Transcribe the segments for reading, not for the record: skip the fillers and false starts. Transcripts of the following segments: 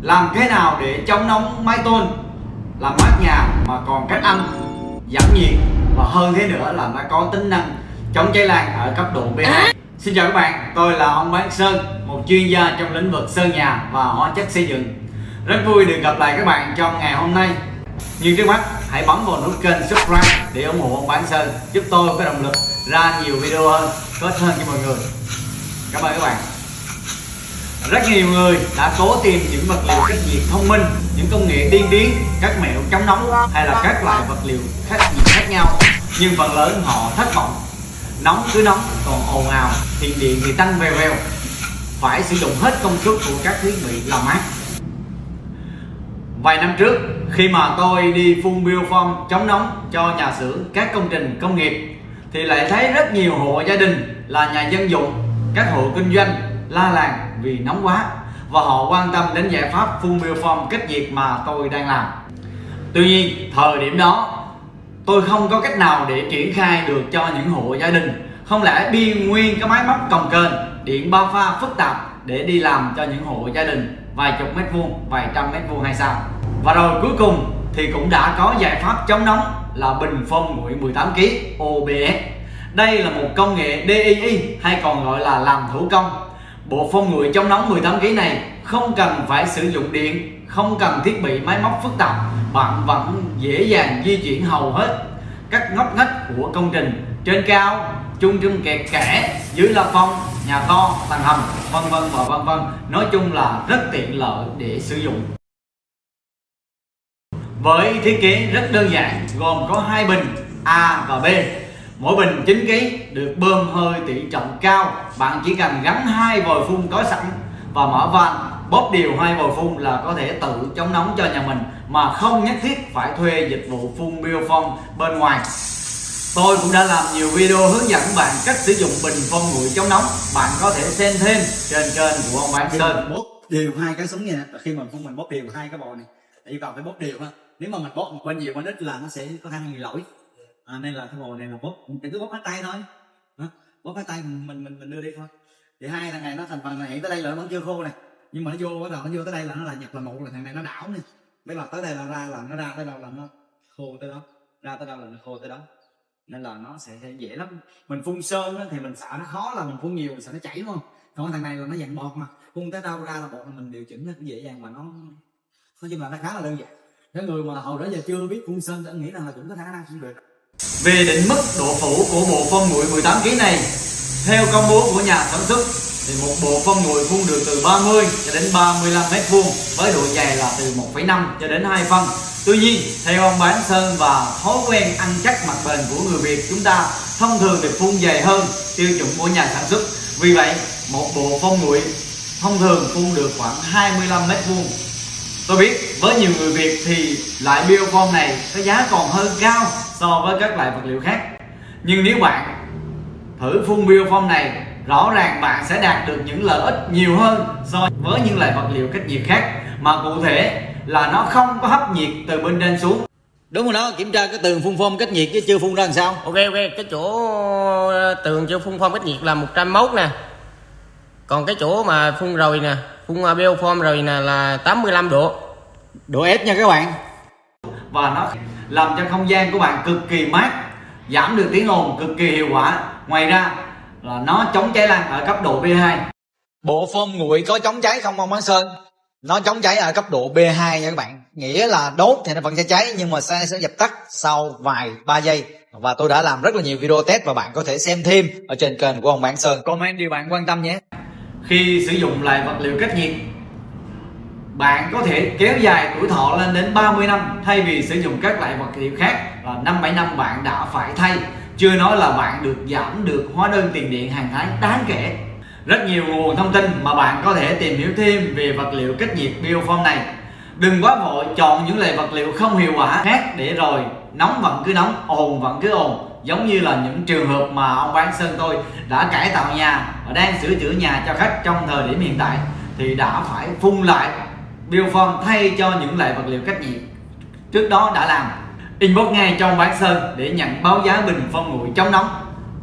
Làm thế nào để chống nóng mái tôn, làm mát nhà mà còn cách âm, giảm nhiệt và hơn thế nữa là nó có tính năng chống cháy lan ở cấp độ B2. Xin chào các bạn, tôi là ông Bán Sơn, một chuyên gia trong lĩnh vực sơn nhà và hóa chất xây dựng. Rất vui được gặp lại các bạn trong ngày hôm nay. Nhưng trước mắt hãy bấm vào nút kênh subscribe để ủng hộ ông Bán Sơn, giúp tôi có động lực ra nhiều video hơn, có ích hơn cho mọi người. Cảm ơn các bạn. Rất nhiều người đã cố tìm những vật liệu cách nhiệt thông minh, những công nghệ tiên tiến, các mẹo chống nóng hay là các loại vật liệu cách nhiệt khác nhau, nhưng phần lớn họ thất vọng. Nóng cứ nóng, còn ồn ào, tiền điện thì tăng vèo vèo, phải sử dụng hết công suất của các thiết bị làm mát. Vài năm trước, khi mà tôi đi phun biofoam chống nóng cho nhà xưởng, các công trình công nghiệp, thì lại thấy rất nhiều hộ gia đình là nhà dân dụng, các hộ kinh doanh la làng vì nóng quá, và họ quan tâm đến giải pháp phun biofoam cách nhiệt mà tôi đang làm. Tuy nhiên, thời điểm đó tôi không có cách nào để triển khai được cho những hộ gia đình. Không lẽ biên nguyên cái máy móc cồng kềnh, điện ba pha phức tạp để đi làm cho những hộ gia đình vài chục mét vuông, vài trăm mét vuông hay sao? Và rồi cuối cùng thì cũng đã có giải pháp chống nóng là bình phong nguội 18 kg OBS. Đây là một công nghệ DIY hay còn gọi là làm thủ công. Bộ phun nguội chống nóng 18 kg này không cần phải sử dụng điện, không cần thiết bị máy móc phức tạp, bạn vẫn dễ dàng di chuyển hầu hết các ngóc ngách của công trình, trên cao, chung kẹt kẽ, dưới la phong, nhà kho, tầng hầm, vân vân và vân vân. Nói chung là rất tiện lợi để sử dụng. Với thiết kế rất đơn giản, gồm có hai bình A và B. Mỗi bình 9 kg, được bơm hơi tỷ trọng cao. Bạn chỉ cần gắn hai vòi phun có sẵn và mở van, bóp đều hai vòi phun là có thể tự chống nóng cho nhà mình mà không nhất thiết phải thuê dịch vụ phun biofoam bên ngoài. Tôi cũng đã làm nhiều video hướng dẫn bạn cách sử dụng bình phun nguội chống nóng. Bạn có thể xem thêm trên kênh của ông Bán Sơn. Bóp đều hai cái súng này nè, khi mình phun mình bóp đều hai cái vòi này, yêu cầu phải bóp đều ha. Nếu mà mình bóp một bên nhiều bên ít là nó sẽ có khả năng bị lỗi. Nên là cái vòi này là bóp, mình cứ bóp hết tay thôi. Bóp hết tay mình đưa đi thôi. Thì hai thằng này nó thành phần này hiện tới đây là nó vẫn chưa khô này, nhưng mà nó vô bắt đầu nó vô tới đây là nó là nhập là một, là thằng này nó đảo nè. Mấy lần tới đây là ra tới đâu là nó khô tới đó, ra tới đâu là nó khô tới đó. Nên là nó sẽ dễ lắm. Mình phun sơn á, thì mình sợ nó khó là mình phun nhiều, mình sợ nó chảy đúng không? Còn thằng này là nó dạng bọt mà, phun tới đâu ra là bọt, mình điều chỉnh nó cũng dễ dàng mà nó nói chung là nó khá là đơn giản. Cái người mà hồi đó giờ chưa biết phun sơn thì nghĩ rằng là cũng có khả năng phun được. Về định mức độ phủ của bộ phun nguội 18 kg này, theo công bố của nhà sản xuất thì một bộ phun nguội phun được từ 30 cho đến 35 mét vuông với độ dày là từ 1,5 cho đến 2 phân. Tuy nhiên, theo ông Bán Sơn và thói quen ăn chắc mặt bền của người Việt chúng ta thông thường được phun dày hơn tiêu chuẩn của nhà sản xuất. Vì vậy, một bộ phun nguội thông thường phun được khoảng 25 mét vuông. Tôi biết với nhiều người Việt thì loại biofoam này có giá còn hơi cao so với các loại vật liệu khác. Nhưng nếu bạn thử phun biofoam này, rõ ràng bạn sẽ đạt được những lợi ích nhiều hơn so với những loại vật liệu cách nhiệt khác. Mà cụ thể là nó không có hấp nhiệt từ bên trên xuống. Đúng rồi đó, kiểm tra cái tường phun foam cách nhiệt chứ chưa phun ra làm sao. Ok, cái chỗ tường chưa phun foam cách nhiệt là 101 nè. Còn cái chỗ mà phun rồi nè, phun biofoam rồi nè là 85 độ. Độ ép nha các bạn. Và nó làm cho không gian của bạn cực kỳ mát, giảm được tiếng ồn cực kỳ hiệu quả. Ngoài ra là nó chống cháy lan ở cấp độ B2. Bộ foam nguội có chống cháy không ông Bán Sơn? Nó chống cháy ở cấp độ B2 nha các bạn. Nghĩa là đốt thì nó vẫn sẽ cháy, nhưng mà sẽ dập tắt sau vài 3 giây. Và tôi đã làm rất là nhiều video test và bạn có thể xem thêm ở trên kênh của ông Bán Sơn. Comment điều bạn quan tâm nhé. Khi sử dụng loại vật liệu cách nhiệt, bạn có thể kéo dài tuổi thọ lên đến 30 năm thay vì sử dụng các loại vật liệu khác là 5-7 năm bạn đã phải thay. Chưa nói là bạn được giảm được hóa đơn tiền điện hàng tháng đáng kể. Rất nhiều nguồn thông tin mà bạn có thể tìm hiểu thêm về vật liệu cách nhiệt biofoam này. Đừng quá vội chọn những loại vật liệu không hiệu quả khác để rồi nóng vẫn cứ nóng, ồn vẫn cứ ồn. Giống như là những trường hợp mà ông Bán Sơn tôi đã cải tạo nhà và đang sửa chữa nhà cho khách trong thời điểm hiện tại, thì đã phải phun lại biofoam thay cho những loại vật liệu cách nhiệt trước đó đã làm. Inbox ngay cho ông Bán Sơn để nhận báo giá bình phong nguội chống nóng.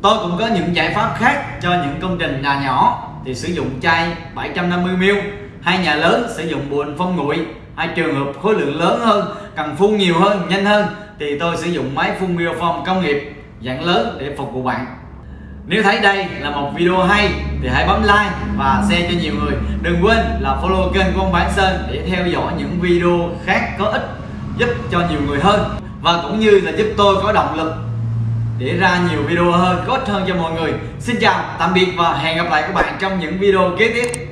Tôi cũng có những giải pháp khác cho những công trình nhà nhỏ thì sử dụng chai 750ml, hay nhà lớn sử dụng bồn phun nguội, hay trường hợp khối lượng lớn hơn, cần phun nhiều hơn, nhanh hơn thì tôi sử dụng máy phun biofoam công nghiệp dạng lớn để phục vụ bạn. Nếu thấy đây là một video hay thì hãy bấm like và share cho nhiều người. Đừng quên là follow kênh của ông Bản Sơn để theo dõi những video khác có ích giúp cho nhiều người hơn, và cũng như là giúp tôi có động lực để ra nhiều video hơn, có ích hơn cho mọi người. Xin chào, tạm biệt và hẹn gặp lại các bạn trong những video kế tiếp.